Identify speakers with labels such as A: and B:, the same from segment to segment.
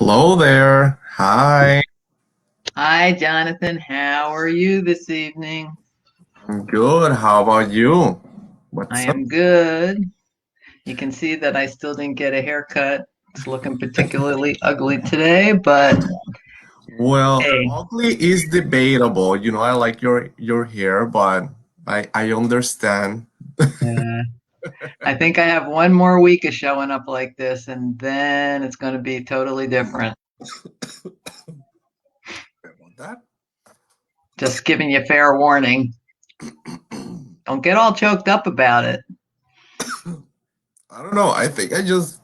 A: Hello there. Hi. Hi, Jonathan. How are you this evening?
B: I'm good. How about you?
A: I
B: What's up?
A: am good. You can see that I still didn't get a haircut. It's looking particularly ugly today, but
B: Well,
A: hey,
B: ugly is debatable. I like your hair, but I understand.
A: uh, I think I have one more week of showing up like this, and then it's going to be totally different.
B: About that.
A: Just giving you fair warning. Don't get all choked up about it.
B: I don't know. I think I just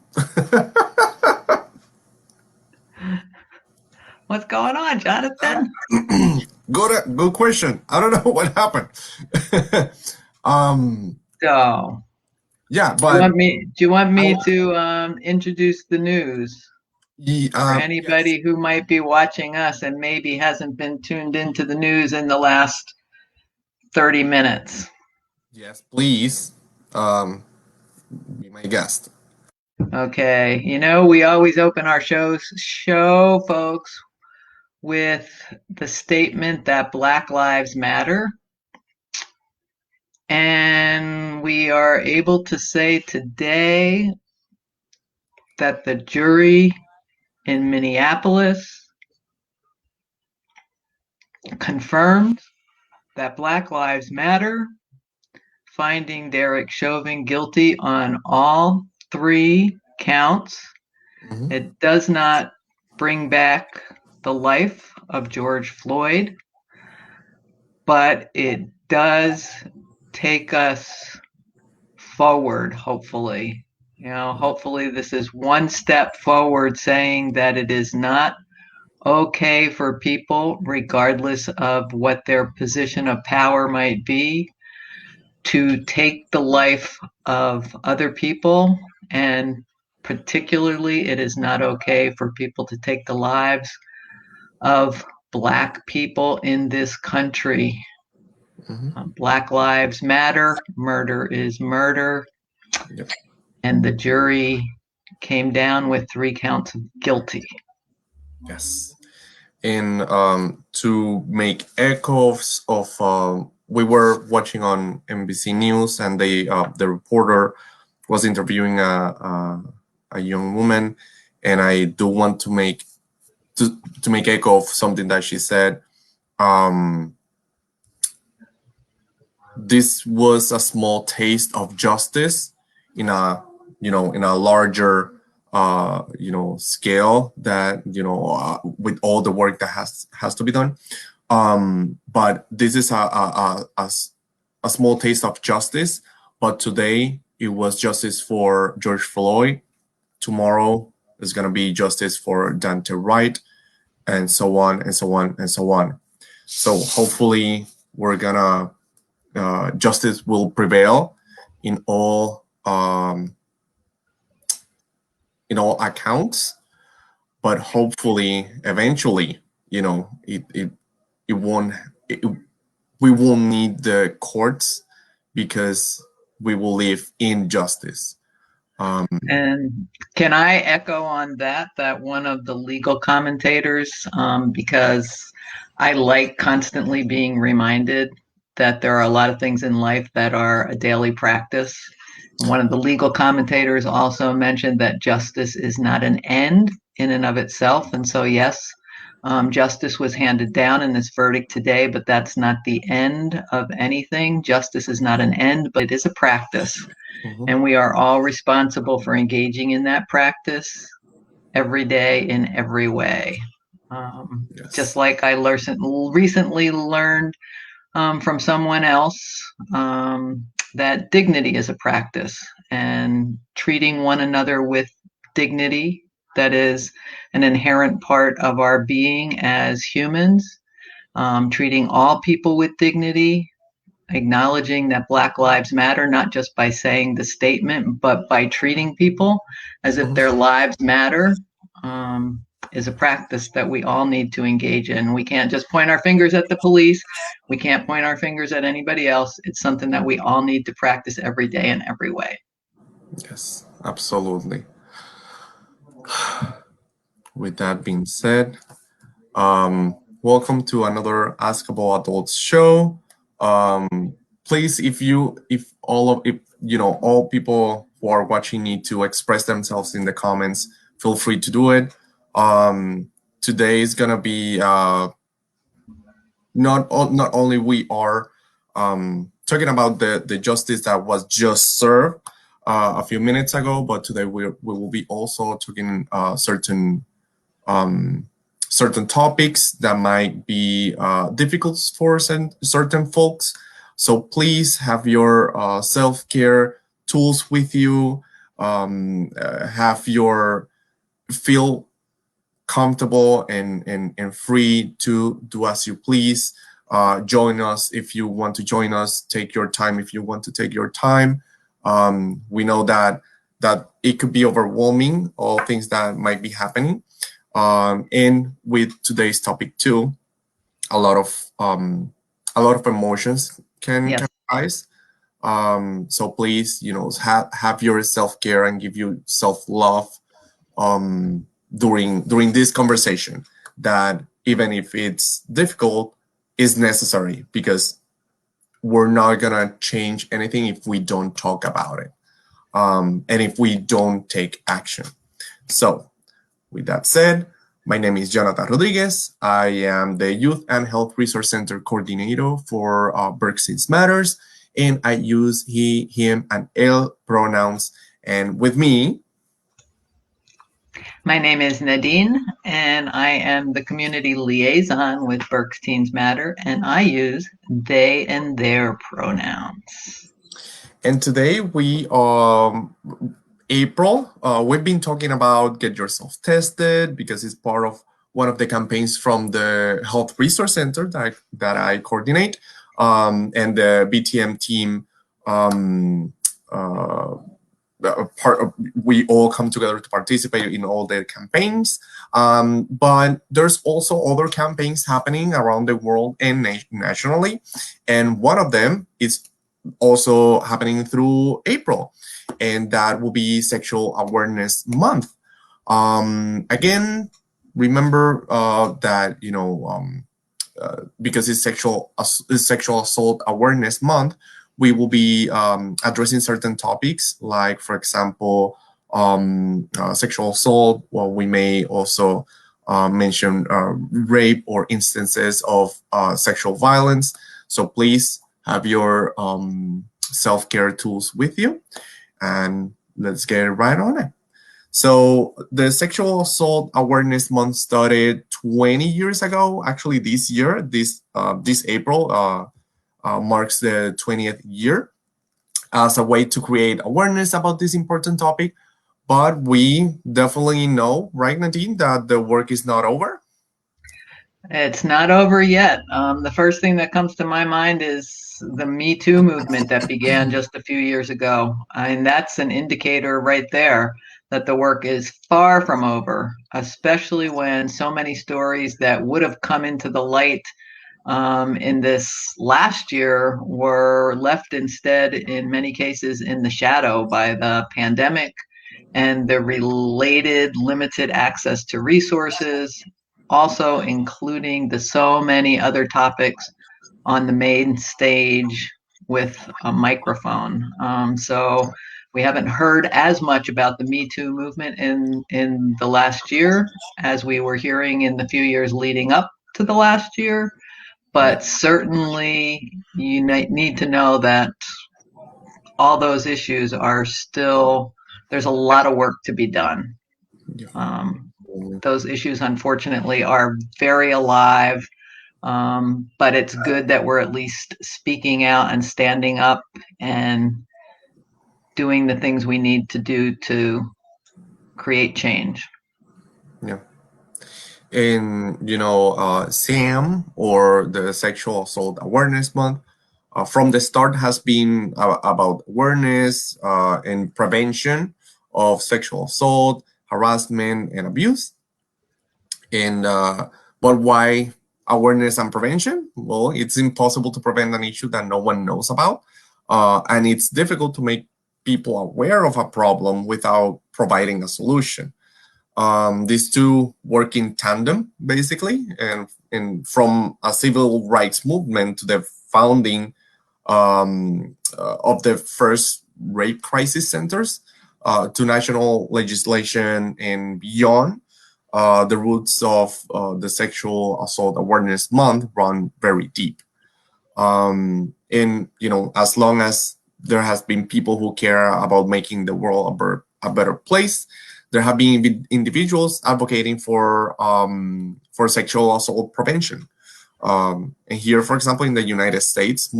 A: What's going on,
B: Uh,
A: Jonathan?
B: good question. I don't know what happened. um
A: So,
B: yeah,
A: do you
B: but
A: want me? Do you want
B: I
A: me to introduce the news? For
B: yes.
A: anybody who might be watching us and maybe hasn't been tuned into the news in the last 30 minutes.
B: Yes, please. Be my guest.
A: Okay, we always open our show, folks, with the statement that Black Lives Matter. And we are able to say today that the jury in Minneapolis confirmed that Black Lives Matter, finding Derek Chauvin guilty on all three counts.
B: Mhm.
A: It does not bring back the life of George Floyd, but it does take us forward, hopefully. Hopefully, this is one step forward saying that it is not okay for people, regardless of what their position of power might be, to take the life of other people, and particularly it is not okay for people to take the lives of Black people in this country.
B: Mhm.
A: Black lives matter, murder is murder,
B: Yep.
A: and the jury came down with three counts of guilty.
B: Yes. And to make echoes of we were watching on NBC News, and the reporter was interviewing a young woman, and I do want to make echo of something that she said. Um, this was a small taste of justice in a in a larger scale, that with all the work that has to be done. But this is a small taste of justice. But today it was justice for George Floyd. Tomorrow is going to be justice for Dante Wright, and so on and so on and so on. So hopefully we're gonna justice will prevail in all accounts. But hopefully eventually, it won't it, we won't need the courts, because we will live in justice. um
A: And can I echo on that one of the legal commentators, because I like constantly being reminded that there are a lot of things in life that are a daily practice. And one of the legal commentators also mentioned that justice is not an end in and of itself. And so, yes, justice was handed down in this verdict today, but that's not the end of anything. Justice is not an end, but it is a practice.
B: mhm.
A: And we are all responsible for engaging in that practice every day in every way. Just
B: Yes.
A: like I recently learned from someone else, that dignity is a practice, and treating one another with dignity, that is an inherent part of our being as humans. Treating all people with dignity, acknowledging that Black Lives Matter, not just by saying the statement, but by treating people as if
B: Mhm.
A: their lives matter, is a practice that we all need to engage in. We can't just point our fingers at the police. We can't point our fingers at anybody else. It's something that we all need to practice every day in every way.
B: Yes, absolutely. With that being said, Welcome to another Askable Adults show. Please, if all people who are watching need to express themselves in the comments, feel free to do it. Today is gonna be not only we are talking about the justice that was just served a few minutes ago, but today we will be also talking certain topics that might be difficult for certain folks. So please have your self-care tools with you. Have your feel comfortable and free to do as you please. Join us if you want to join us. Take your time if you want to take your time. We know that it could be overwhelming, all things that might be happening. And with today's topic too, a lot of emotions can arise. So please, have your self-care and give you self-love during this conversation, that even if it's difficult, is necessary, because we're not gonna change anything if we don't talk about it, and if we don't take action. So with that said, my name is Johnathan Rodriguez. I am the Youth and Health Resource Center Coordinator for Berkshire Matters, and I use he, him, and él pronouns. And with me,
A: my name is Nadine, and I am the community liaison with Berks Teens Matter, and I use they and their pronouns.
B: And today April, we've been talking about get yourself tested, because it's part of one of the campaigns from the Health Resource Center that I coordinate, and the BTM team. We all come together to participate in all their campaigns, but there's also other campaigns happening around the world and nationally, and one of them is also happening through April, and that will be Sexual Awareness Month. Again, remember that because it's Sexual Assault Awareness Month, we will be addressing certain topics, like, for example, sexual assault. Well, we may also mention rape or instances of sexual violence. So please have your self-care tools with you, and let's get right on it. So the Sexual Assault Awareness Month started 20 years ago. Actually, this year, this April, marks the 20th year, as a way to create awareness about this important topic. But we definitely know, right, Nadine, that the work is not over?
A: It's not over yet. The first thing that comes to my mind is the Me Too movement that began just a few years ago. And that's an indicator right there that the work is far from over, especially when so many stories that would have come into the light in this last year were left instead, in many cases, in the shadow by the pandemic and the related limited access to resources, also including the so many other topics on the main stage with a microphone. So we haven't heard as much about the Me Too movement in the last year as we were hearing in the few years leading up to the last year. But certainly you need to know that all those issues are still, there's a lot of work to be done. Those issues, unfortunately, are very alive, but it's good that we're at least speaking out and standing up and doing the things we need to do to create change.
B: Yeah. And SAAM, or the Sexual Assault Awareness Month, from the start has been about awareness and prevention of sexual assault, harassment, and abuse. And but why awareness and prevention? Well, it's impossible to prevent an issue that no one knows about, and it's difficult to make people aware of a problem without providing a solution. These two work in tandem, basically, and from a civil rights movement to the founding of the first rape crisis centers to national legislation and beyond. The roots of the Sexual Assault Awareness Month run very deep. And as long as there has been people who care about making the world a better place, there have been individuals advocating for sexual assault prevention. And here, for example, in the United States,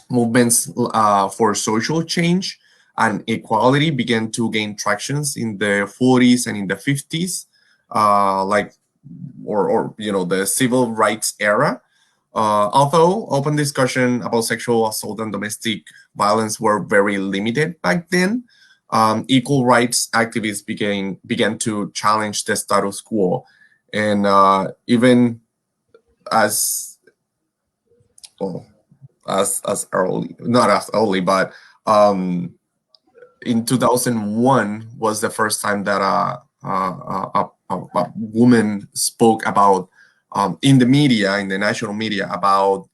B: movements for social change and equality began to gain tractions in the 40s and in the 50s, like or the civil rights era. Although open discussion about sexual assault and domestic violence were very limited back then, equal rights activists began to challenge the status quo, and even as well, as early, not as early, but in 2001 was the first time that a woman spoke about in the media, in the national media, about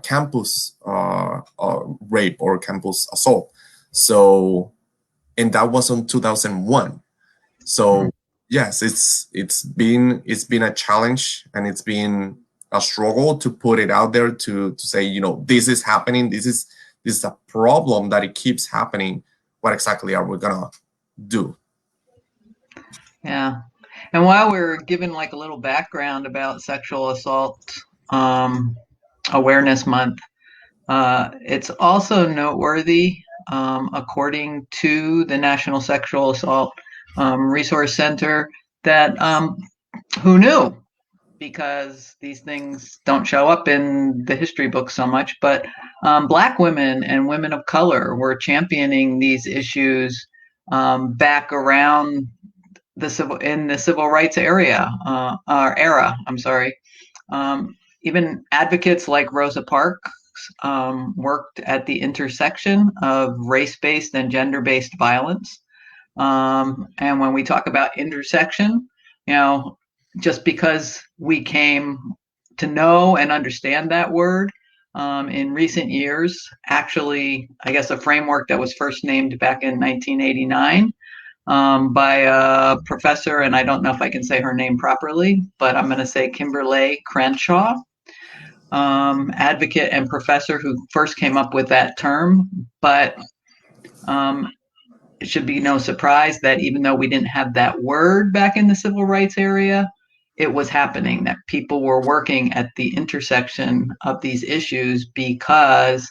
B: campus rape or campus assault. So, and that was in 2001. So yes, it's been a challenge, and it's been a struggle to put it out there to say, this is happening, this is a problem that it keeps happening. What exactly are we gonna do?
A: Yeah. And while we're given like a little background about Sexual Assault um, Awareness Month, it's also noteworthy, according to the National Sexual Assault Resource Center, that who knew? Because these things don't show up in the history books so much, but Black women and women of color were championing these issues back around the civil rights era. I'm sorry. Even advocates like Rosa Parks worked at the intersection of race-based and gender-based violence. And when we talk about intersection, just because we came to know and understand that word in recent years, actually, I guess a framework that was first named back in 1989 by a professor, and I don't know if I can say her name properly, but I'm going to say Kimberly Crenshaw, advocate and professor who first came up with that term. But it should be no surprise that even though we didn't have that word back in the civil rights area, it was happening, that people were working at the intersection of these issues because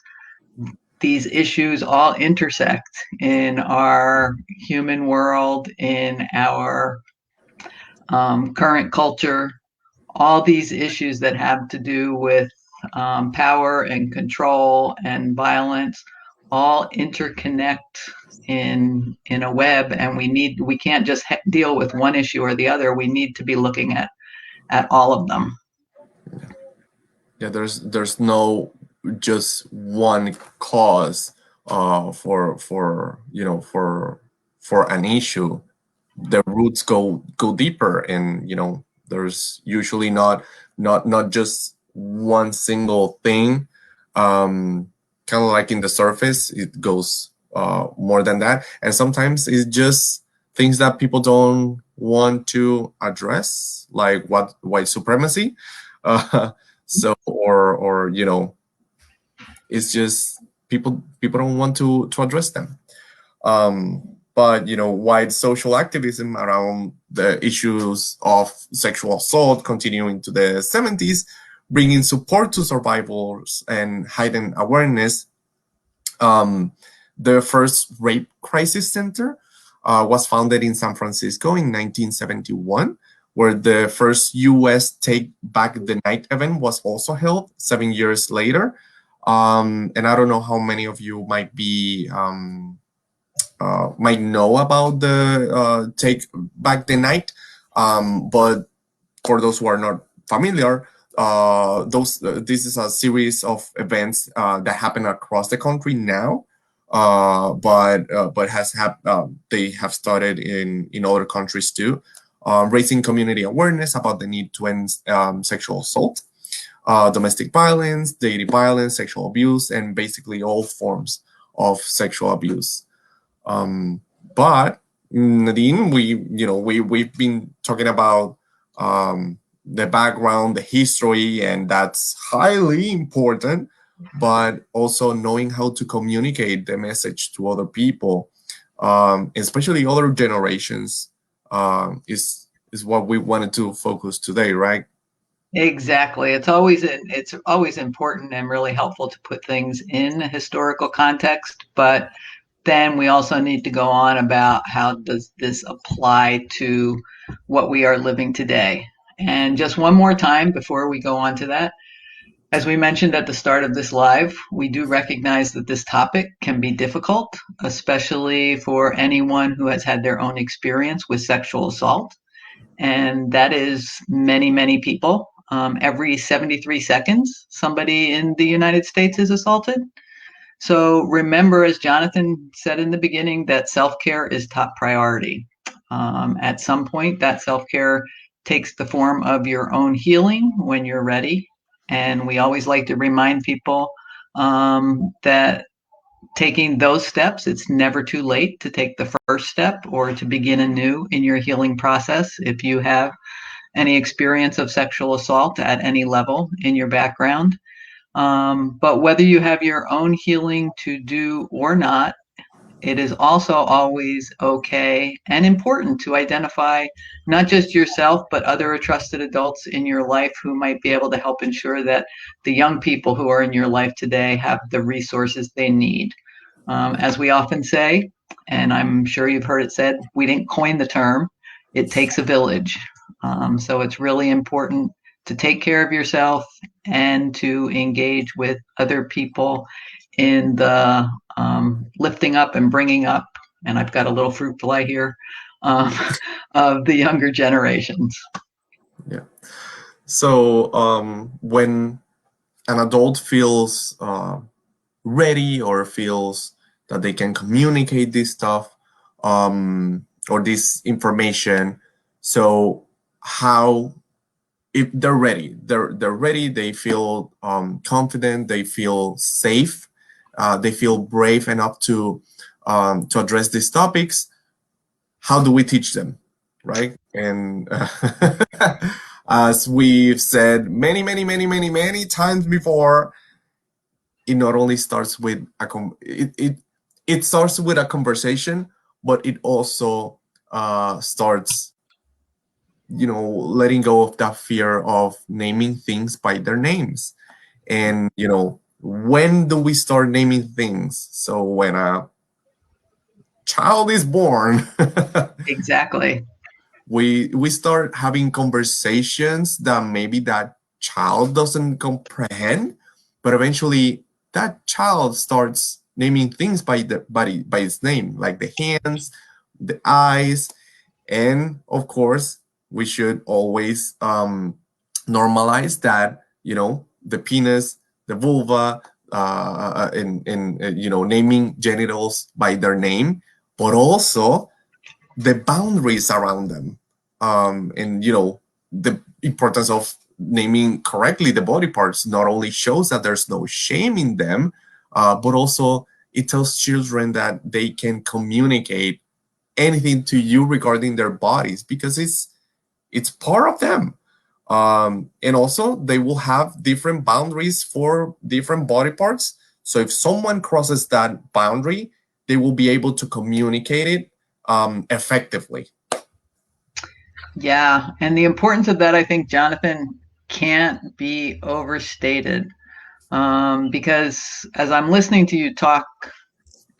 A: these issues all intersect in our human world, in our current culture. All these issues that have to do with power and control and violence all interconnect in a web, and we can't just deal with one issue or the other. We need to be looking at all of them.
B: Yeah, there's no just one cause for an issue. The roots go deeper, and there's usually not just one single thing. Kind of like in the surface, it goes more than that, and sometimes it's just things that people don't want to address, like white supremacy. So or it's just people don't want to address them. But wide social activism around the issues of sexual assault continuing to the 70s, bringing support to survivors and heightened awareness. The first rape crisis center was founded in San Francisco in 1971, where the first U.S. Take Back the Night event was also held 7 years later. And I don't know how many of you might know about the Take Back the Night, but for those who are not familiar, this is a series of events that happen across the country now, but they have started in other countries too, raising community awareness about the need to end sexual assault, domestic violence, dating violence, sexual abuse, and basically all forms of sexual abuse. Um, but Nadine, we've been talking about the background, the history, and that's highly important. But also knowing how to communicate the message to other people, especially other generations, is what we wanted to focus today, right?
A: Exactly. It's always important and really helpful to put things in a historical context, but then we also need to go on about how does this apply to what we are living today. And just one more time before we go on to that, as we mentioned at the start of this live, we do recognize that this topic can be difficult, especially for anyone who has had their own experience with sexual assault. And that is many, many people. Every 73 seconds, somebody in the United States is assaulted. So remember, as Johnathan said in the beginning, that self-care is top priority. At some point, that self-care takes the form of your own healing when you're ready. And we always like to remind people that taking those steps, it's never too late to take the first step or to begin anew in your healing process if you have any experience of sexual assault at any level in your background. But whether you have your own healing to do or not, it is also always okay and important to identify not just yourself, but other trusted adults in your life who might be able to help ensure that the young people who are in your life today have the resources they need. As we often say, and I'm sure you've heard it said, we didn't coin the term, it takes a village. So it's really important to take care of yourself and to engage with other people in the lifting up and bringing up, and I've got a little fruit fly here, um, of the younger generations.
B: Yeah. So when an adult feels ready or feels that they can communicate this stuff, or this information, so how, if they're ready, they're ready, they feel confident, they feel safe, they feel brave enough to address these topics, how do we teach them, right? And as we've said many times before, it not only starts with it starts with a conversation, but it also starts, letting go of that fear of naming things by their names. And when do we start naming things? So when a child is born,
A: Exactly.
B: we start having conversations that maybe that child doesn't comprehend, but eventually that child starts naming things by its name, like the hands, the eyes, and of course we should always normalize that, the penis, the vulva, and naming genitals by their name, but also the boundaries around them, and the importance of naming correctly the body parts not only shows that there's no shame in them, but also it tells children that they can communicate anything to you regarding their bodies because it's part of them. And also they will have different boundaries for different body parts, so if someone crosses that boundary, they will be able to communicate it effectively.
A: Yeah, and the importance of that, I think, Johnathan, can't be overstated. Because as I'm listening to you talk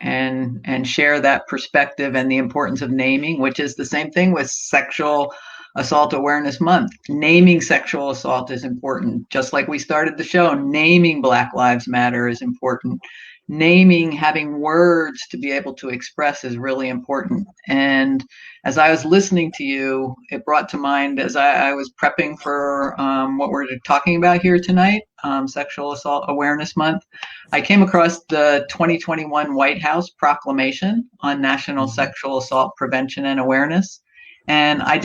A: and share that perspective and the importance of naming, which is the same thing with Sexual Assault Awareness Month. Naming sexual assault is important. Just like we started the show, naming Black Lives Matter is important. naming, having words to be able to express is really important. And as I was listening to you, it brought to mind as I was prepping for what we're talking about here tonight, Sexual Assault Awareness Month, I came across the 2021 White House proclamation on National Sexual Assault Prevention and Awareness. And I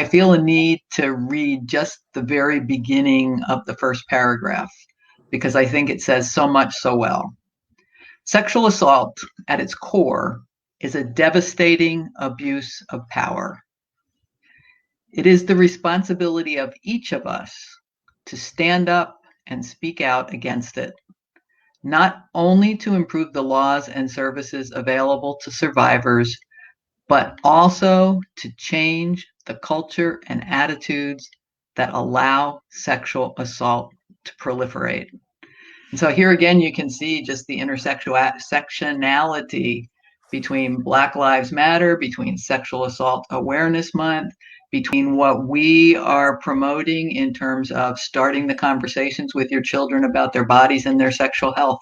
A: feel a need to read just the very beginning of the first paragraph because I think it says so much so well. Sexual assault, at its core, is a devastating abuse of power. It is the responsibility of each of us to stand up and speak out against it, not only to improve the laws and services available to survivors, but also to change the culture and attitudes that allow sexual assault to proliferate. And so here again, you can see just the intersectionality between Black Lives Matter, between Sexual Assault Awareness Month, between what we are promoting in terms of starting the conversations with your children about their bodies and their sexual health.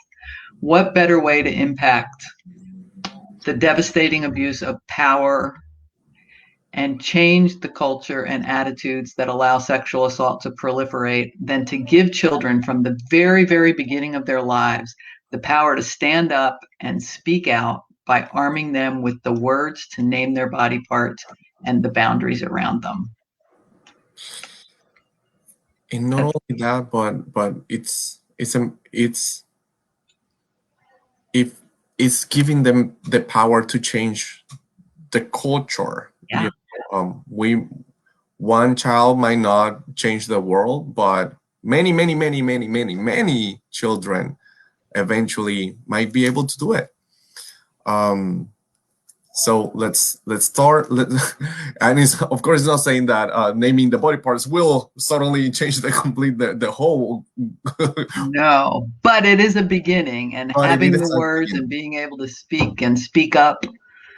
A: What better way to impact the devastating abuse of power and change the culture and attitudes that allow sexual assault to proliferate than to give children from the very, very beginning of their lives the power to stand up and speak out by arming them with the words to name their body parts and the boundaries around them.
B: And not only that, but it's giving them the power to change the culture.
A: Yeah.
B: One child might not change the world, but many children eventually might be able to do it. So let's start. And it's, of course, it's not saying that naming the body parts will suddenly change the whole.
A: No, but it is a beginning, and having the words and being able to speak and speak up.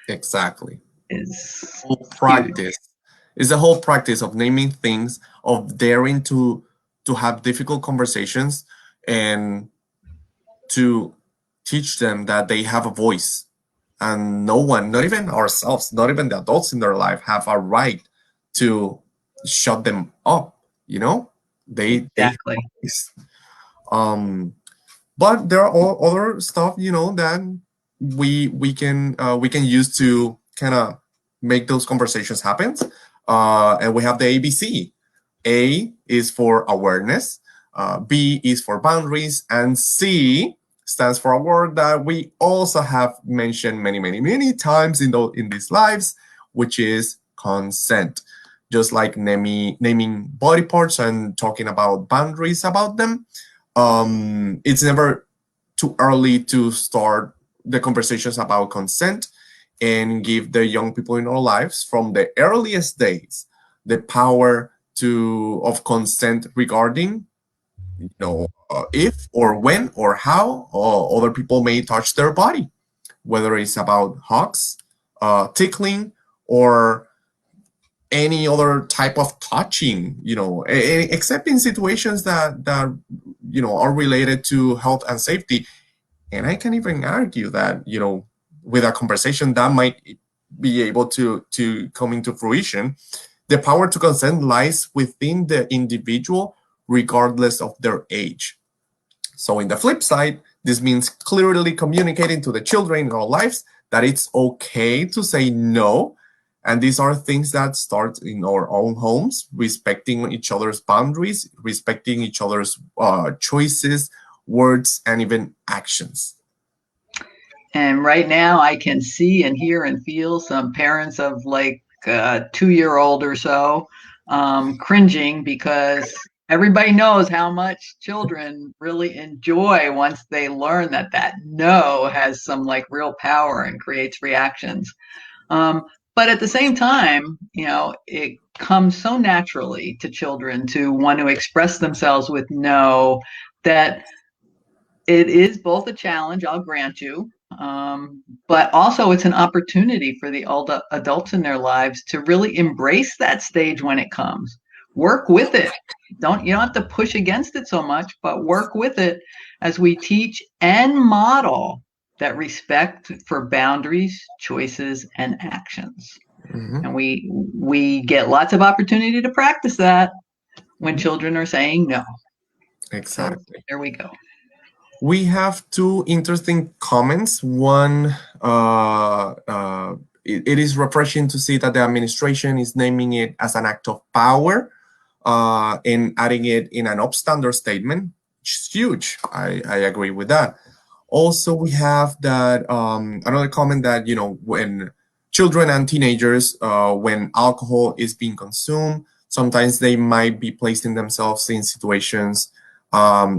B: Exactly.
A: Is
B: whole practice. It's the whole practice of naming things, of daring to have difficult conversations, and to teach them that they have a voice, and no one, not even ourselves, not even the adults in their life, have a right to shut them up. They
A: exactly.
B: But there are all other stuff that we can use to kind of make those conversations happen. And we have the ABC. A is for awareness, B is for boundaries, and C stands for a word that we also have mentioned many times in these lives, which is consent. Just like naming body parts and talking about boundaries about them, it's never too early to start the conversations about consent and give the young people in our lives from the earliest days the power of consent regarding if or when or how other people may touch their body, whether it's about hugs, tickling, or any other type of touching, except in situations that are related to health and safety. And I can even argue that with a conversation that might be able to come into fruition, the power to consent lies within the individual regardless of their age. So in the flip side, this means clearly communicating to the children in our lives that it's okay to say no. And these are things that start in our own homes, respecting each other's boundaries, respecting each other's choices, words, and even actions.
A: And right now I can see and hear and feel some parents of like a 2-year-old or so cringing because everybody knows how much children really enjoy once they learn that no has some like real power and creates reactions. But at the same time, it comes so naturally to children to want to express themselves with no that it is both a challenge, I'll grant you, but also it's an opportunity for the adults in their lives to really embrace that stage when it comes. Work with it. You don't have to push against it so much, but work with it as we teach and model that respect for boundaries, choices, and actions.
B: Mhm.
A: And we get lots of opportunity to practice that when children are saying no. So
B: Exactly.
A: there we go.
B: We have two interesting comments. One, it is refreshing to see that the administration is naming it as an act of power and adding it in an upstander statement, which is huge. I agree with that. Also, we have that another comment that, when children and teenagers, when alcohol is being consumed, sometimes they might be placing themselves in situations,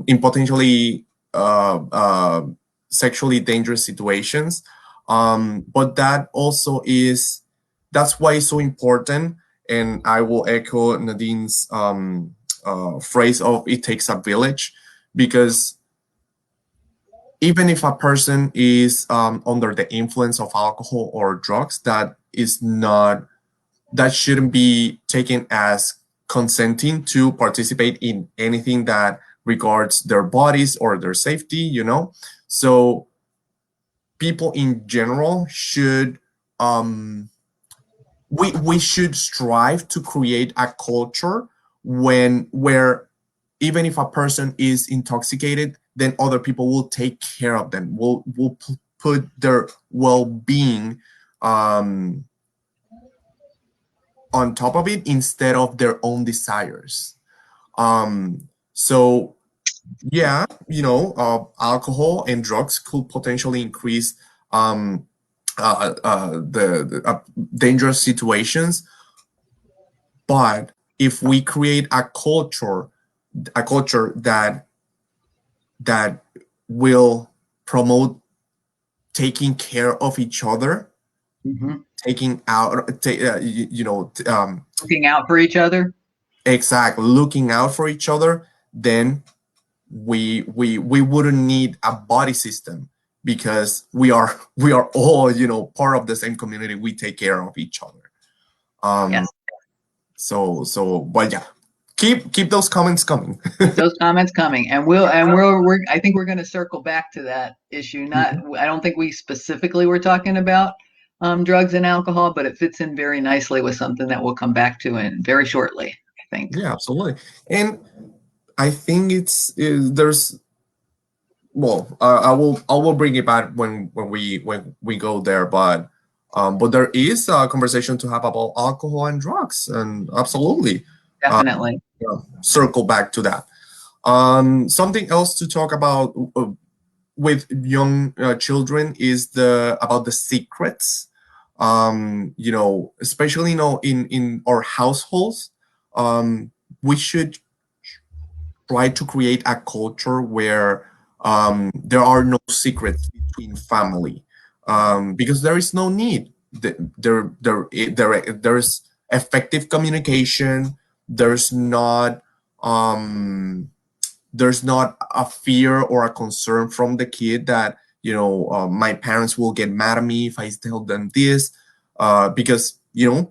B: in potentially uh, uh, sexually dangerous situations. But that's why it's so important. And I will echo Nadine's phrase of "it takes a village," because even if a person is under the influence of alcohol or drugs, that shouldn't be taken as consenting to participate in anything that regards their bodies or their safety. So people in general should we should strive to create a culture where even if a person is intoxicated, then other people will take care of them, will put their well-being um, on top of it instead of their own desires. So yeah, alcohol and drugs could potentially increase the dangerous situations. But if we create a culture that will promote taking care of each other,
A: Mm-hmm.
B: taking out,
A: Looking out for each other.
B: exactly, looking out for each other, then we wouldn't need a body system, because we are all part of the same community. We take care of each other.
A: Yes.
B: But yeah, keep those comments coming.
A: Keep those comments coming, and we're I think we're going to circle back to that issue. Not,
B: Mhm.
A: I don't think we specifically were talking about drugs and alcohol, but it fits in very nicely with something that we'll come back to in very shortly, I think.
B: Yeah, absolutely. And I think there's, well, I will bring it back when we go there, but there is a conversation to have about alcohol and drugs, and absolutely, uh,
A: Definitely.
B: yeah, circle back to that. Something else to talk about with young children is about the secrets. Especially in our households, we should try to create a culture where there are no secrets between family, because there is no need. There's effective communication. There's not um, there's not a fear or a concern from the kid that my parents will get mad at me if I tell them this, because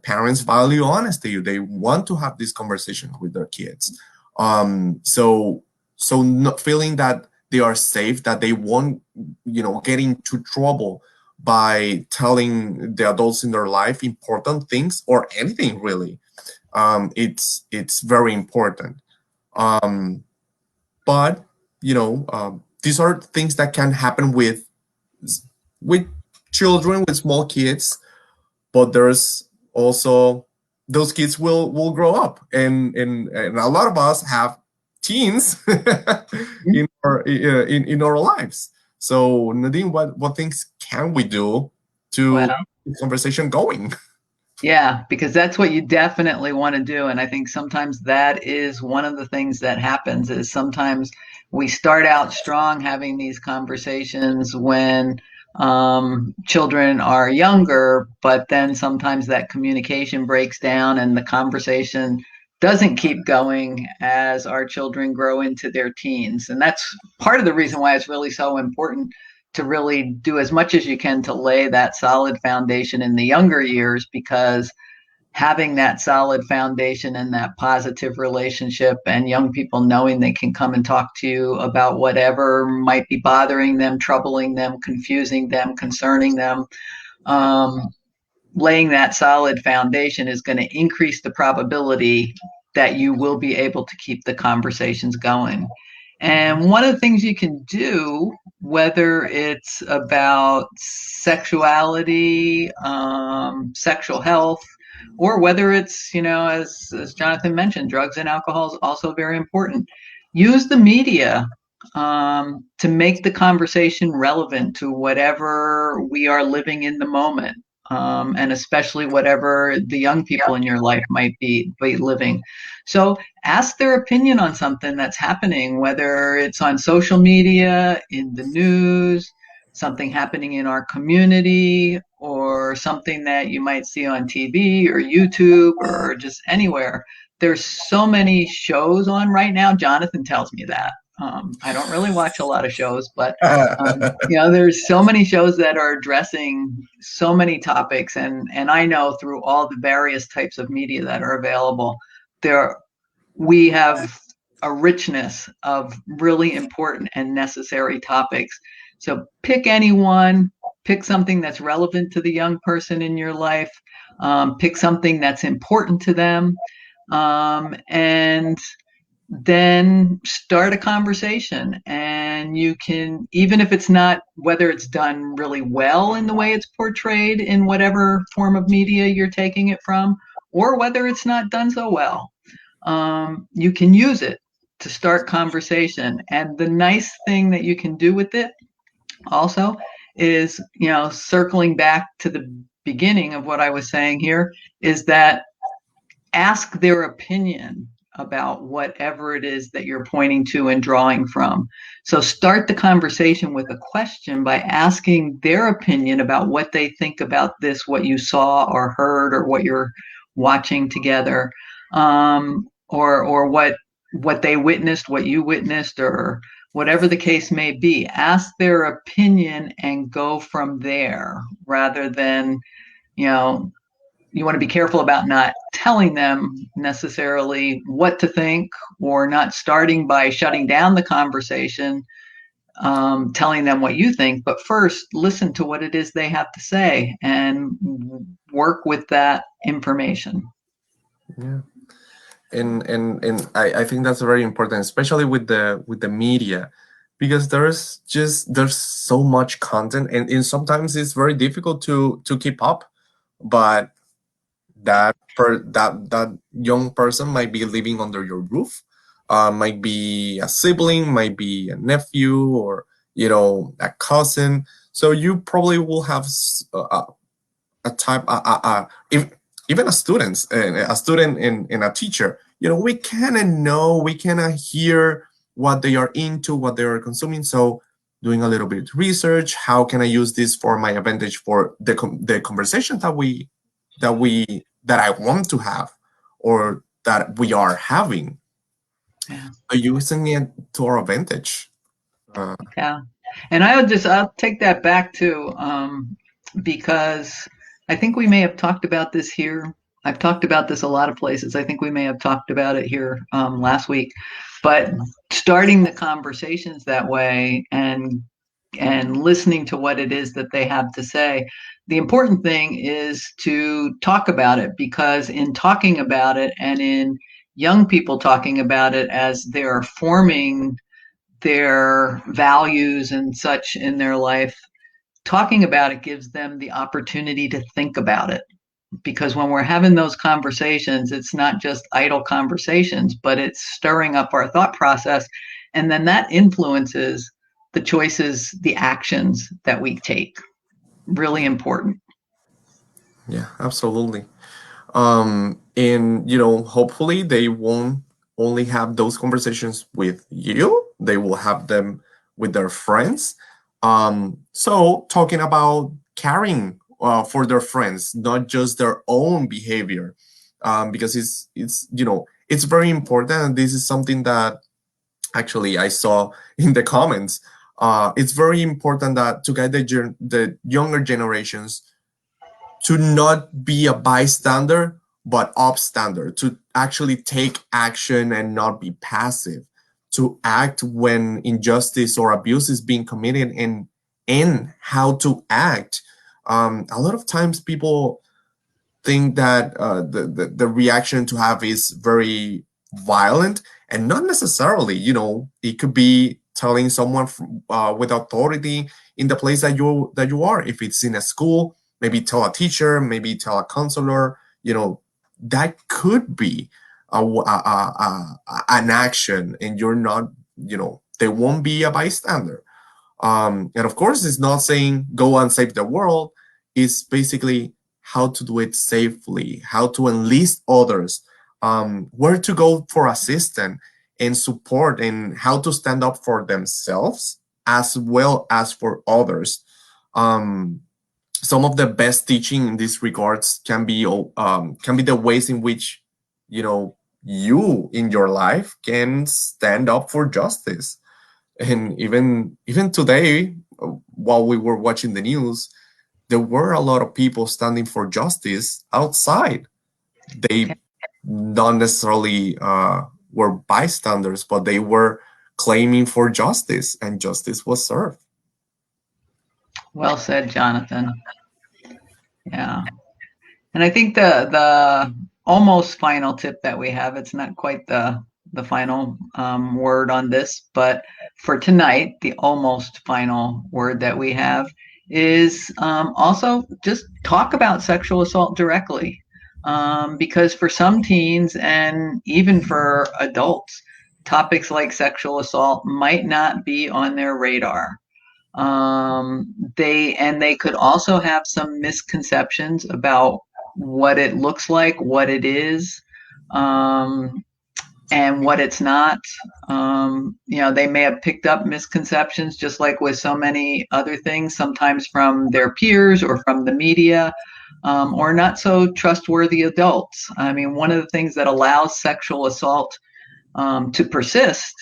B: parents value honesty. They want to have these conversations with their kids. So not feeling that they are safe, that they won't get into trouble by telling the adults in their life important things or anything really. It's very important. um, but these are things that can happen with children, with small kids. But there's also, those kids will grow up, and a lot of us have teens in our lives. So Nadine, what things can we do to
A: Well,
B: keep the conversation going?
A: yeah, because that's what you definitely want to do. And I think sometimes that is one of the things that happens is sometimes we start out strong having these conversations when children are younger, but then sometimes that communication breaks down and the conversation doesn't keep going as our children grow into their teens. And that's part of the reason why it's really so important to really do as much as you can to lay that solid foundation in the younger years, because having that solid foundation and that positive relationship, and young people knowing they can come and talk to you about whatever might be bothering them, troubling them, confusing them, concerning them. Um, Laying that solid foundation is going to increase the probability that you will be able to keep the conversations going. And one of the things you can do, whether it's about sexuality, sexual health, or whether it's, as Johnathan mentioned, drugs and alcohol is also very important. Use the media to make the conversation relevant to whatever we are living in the moment, and especially whatever the young people in your life might be living. So ask their opinion on something that's happening, whether it's on social media, in the news, something happening in our community, or something that you might see on TV or YouTube or just anywhere. There's so many shows on right now. Johnathan tells me that. I don't really watch a lot of shows, but there's so many shows that are addressing so many topics, and I know through all the various types of media that are available, there we have a richness of really important and necessary topics. So pick anyone, pick something that's relevant to the young person in your life, pick something that's important to them, and then start a conversation. And you can, even if it's not, whether it's done really well in the way it's portrayed in whatever form of media you're taking it from, or whether it's not done so well, you can use it to start conversation. And the nice thing that you can do with it also is, circling back to the beginning of what I was saying here, is that ask their opinion about whatever it is that you're pointing to and drawing from. So start the conversation with a question by asking their opinion about what they think about this, what you saw or heard, or what you're watching together, or what they witnessed, what you witnessed, or whatever the case may be. Ask their opinion and go from there, rather than, you want to be careful about not telling them necessarily what to think, or not starting by shutting down the conversation, telling them what you think, but first listen to what it is they have to say and work with that information.
B: Yeah. And I think that's very important, especially with the media, because there's so much content, and sometimes it's very difficult to keep up. But that young person might be living under your roof, might be a sibling, might be a nephew, or a cousin. So you probably will have a type if even a student and a teacher. We kind of know, we kind of hear what they are into, what they are consuming. So doing a little bit of research, how can I use this for my advantage, for the conversation that I want to have, or that we are having.
A: Yeah.
B: Using it to our advantage.
A: Yeah. And I'll take that back too, because I think we may have talked about this here. I've talked about this a lot of places. I think we may have talked about it here last week. But starting the conversations that way, and listening to what it is that they have to say. The important thing is to talk about it, because in talking about it, and in young people talking about it as they're forming their values and such in their life, talking about it gives them the opportunity to think about it. Because when we're having those conversations, it's not just idle conversations, but it's stirring up our thought process. And then that influences the choices, the actions that we take. Really important.
B: Yeah, absolutely. And hopefully they won't only have those conversations with you, they will have them with their friends. So talking about caring for their friends, not just their own behavior, because it's very important. And this is something that actually I saw in the comments. It's very important that to guide the younger generations to not be a bystander, but upstander, to actually take action and not be passive, to act when injustice or abuse is being committed, and how to act. A lot of times people think that the reaction to have is very violent, and not necessarily. It could be telling someone with authority in the place that you are. If it's in a school, maybe tell a teacher, maybe tell a counselor. That could be an action, and you're not. They won't be a bystander. And of course, it's not saying go and save the world. It's basically how to do it safely, how to enlist others, where to go for assistance and support, and how to stand up for themselves as well as for others. Um, some of the best teaching in these regards can be the ways in which you in your life can stand up for justice. And even today, while we were watching the news, there were a lot of people standing for justice outside. They not necessarily were bystanders, but they were claiming for justice, and justice was served.
A: Well said, Jonathan. Yeah. And I think the almost final tip that we have, it's not quite the final word on this, but for tonight, the almost final word that we have is also just talk about sexual assault directly. Because for some teens and even for adults, topics like sexual assault might not be on their radar. They could also have some misconceptions about what it looks like, what it is, and what it's not. They may have picked up misconceptions, just like with so many other things, sometimes from their peers or from the media, or not so trustworthy adults. I mean, one of the things that allows sexual assault to persist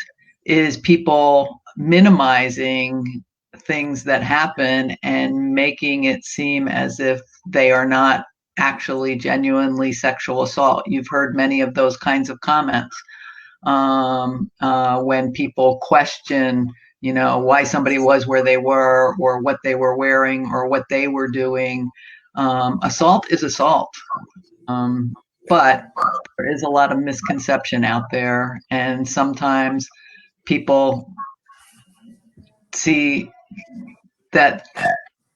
A: is people minimizing things that happen and making it seem as if they are not actually genuinely sexual assault. You've heard many of those kinds of comments when people question, why somebody was where they were, or what they were wearing, or what they were doing. Assault is assault. But there is a lot of misconception out there, and sometimes people see that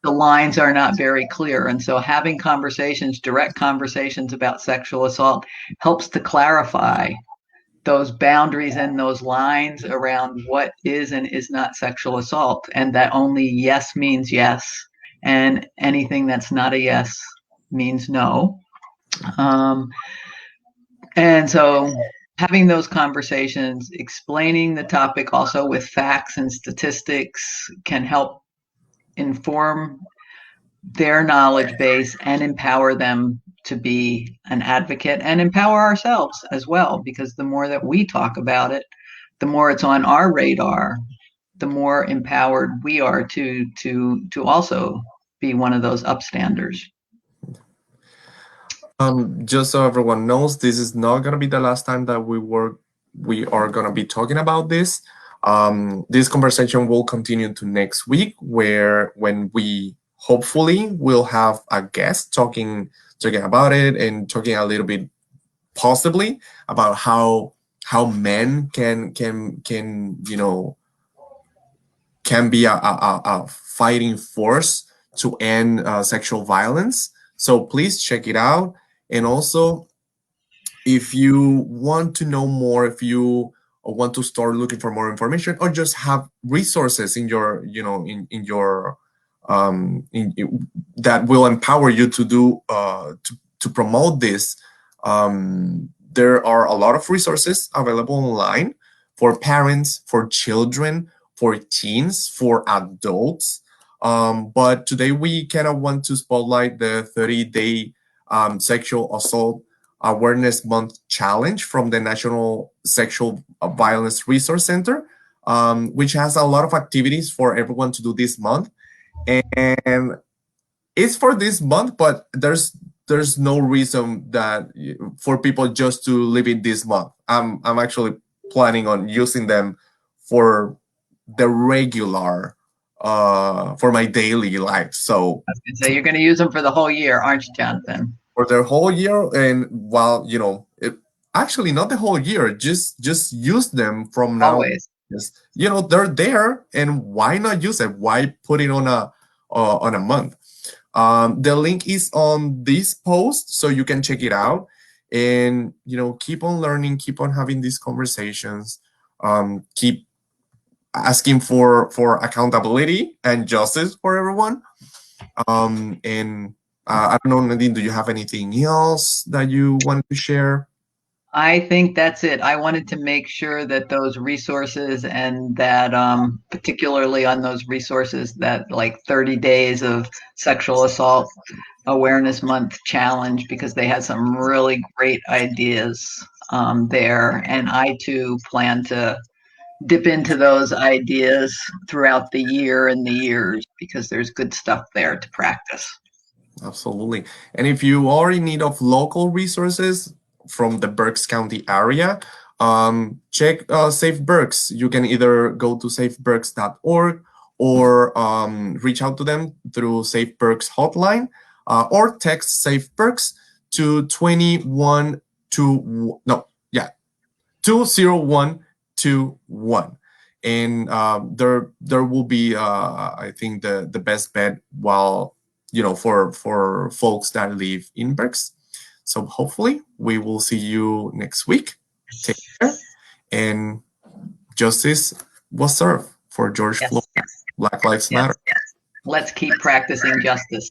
A: the lines are not very clear. And so having direct conversations about sexual assault helps to clarify those boundaries and those lines around what is and is not sexual assault, and that only yes means yes, and anything that's not a yes means no. And so having those conversations, explaining the topic also with facts and statistics, can help inform their knowledge base and empower them to be an advocate, and empower ourselves as well, because the more that we talk about it, the more it's on our radar, the more empowered we are to also be one of those upstanders.
B: Just so everyone knows, this is not gonna be the last time that we are gonna be talking about this. This conversation will continue to next week, when we hopefully will have a guest talking about it, and talking a little bit possibly about how men can be a fighting force to end sexual violence. So please check it out. And also, if you want to know more, if you want to start looking for more information, or just have resources in your that will empower you to do to promote this, there are a lot of resources available online for parents, for children, for teens, for adults. But today we kind of want to spotlight the 30-day sexual assault awareness month challenge from the National Sexual Violence Resource Center, which has a lot of activities for everyone to do this month. And it's for this month, but there's there's no reason that for people just to live in this month. I'm actually planning on using them for the regular for my daily life. So
A: So you're going to use them for the whole year, aren't you, Jonathan?
B: for the whole year, and while actually not the whole year, just use them from now.
A: Always.
B: Yes, they're there, and why not use it? Why put it on a month? The link is on this post, so you can check it out, and keep on learning, keep on having these conversations, keep asking for accountability and justice for everyone. And I don't know, Nadine, do you have anything else that you want to share?
A: I think that's it. I wanted to make sure that those resources and that particularly on those resources, that like 30 days of sexual assault awareness month challenge, because they had some really great ideas there. And I too plan to dip into those ideas throughout the year and the years, because there's good stuff there to practice.
B: Absolutely. And if you are in need of local resources from the Berks County area, check Safe Berks. You can either go to safeberks.org or reach out to them through Safe Berks hotline, or text Safe Berks to 20121. And there will be I think the best bet, while for folks that live in Berks. So hopefully we will see you next week. Take care, and justice was served for George
A: Yes.
B: Floyd. Black Lives Matter.
A: Yes. Let's keep practicing justice.